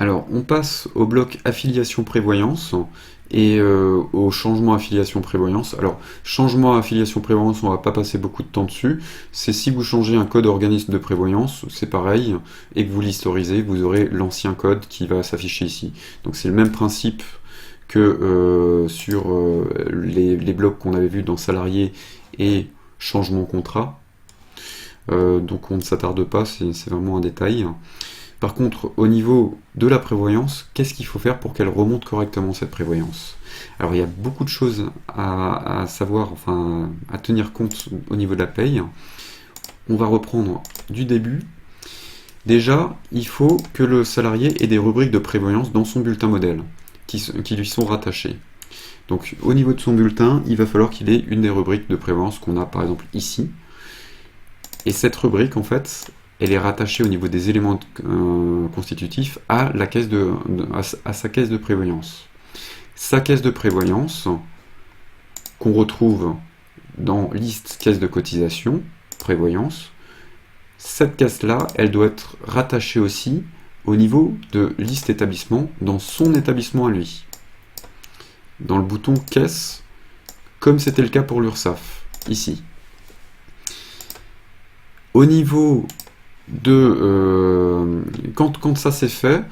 Alors, on passe au bloc affiliation prévoyance et au changement affiliation prévoyance. Alors, changement affiliation prévoyance, on va pas passer beaucoup de temps dessus. C'est si vous changez un code organisme de prévoyance, c'est pareil, et que vous l'historisez, vous aurez l'ancien code qui va s'afficher ici. Donc c'est le même principe que sur les blocs qu'on avait vus dans salarié et changement contrat. Donc on ne s'attarde pas, c'est vraiment un détail. Par contre, au niveau de la prévoyance, qu'est-ce qu'il faut faire pour qu'elle remonte correctement cette prévoyance? Alors il y a beaucoup de choses à savoir, enfin à tenir compte au niveau de la paye. On va reprendre du début. Déjà, il faut que le salarié ait des rubriques de prévoyance dans son bulletin modèle, qui lui sont rattachées. Donc au niveau de son bulletin, il va falloir qu'il ait une des rubriques de prévoyance qu'on a par exemple ici. Et cette rubrique, en fait, elle est rattachée au niveau des éléments constitutifs à sa caisse de prévoyance. Sa caisse de prévoyance, qu'on retrouve dans liste caisse de cotisation, prévoyance, cette caisse-là, elle doit être rattachée aussi au niveau de liste établissement dans son établissement à lui. Dans le bouton caisse, comme c'était le cas pour l'URSSAF, ici. Au niveau de... quand ça c'est fait,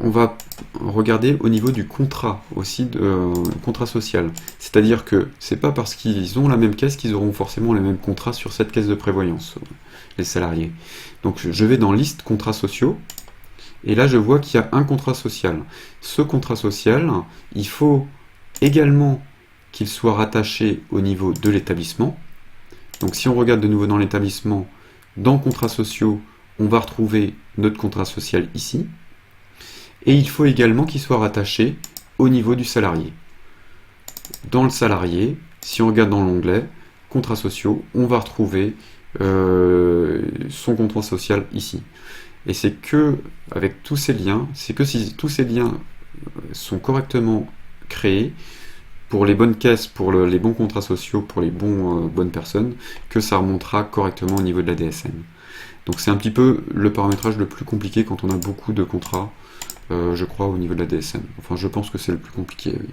on va regarder au niveau du contrat aussi, contrat social. C'est-à-dire que c'est pas parce qu'ils ont la même caisse qu'ils auront forcément les mêmes contrats sur cette caisse de prévoyance, les salariés. Donc je vais dans liste contrats sociaux, et là je vois qu'il y a un contrat social. Ce contrat social, il faut également qu'il soit rattaché au niveau de l'établissement. Donc si on regarde de nouveau dans l'établissement, dans contrats sociaux, on va retrouver notre contrat social ici. Et il faut également qu'il soit rattaché au niveau du salarié. Dans le salarié, si on regarde dans l'onglet contrats sociaux, on va retrouver son contrat social ici. Et c'est que avec tous ces liens, c'est que si tous ces liens sont correctement créés, pour les bonnes caisses, pour les bons contrats sociaux, pour les bonnes personnes, que ça remontera correctement au niveau de la DSN. Donc c'est un petit peu le paramétrage le plus compliqué quand on a beaucoup de contrats, je crois, au niveau de la DSN. Enfin, je pense que c'est le plus compliqué, oui.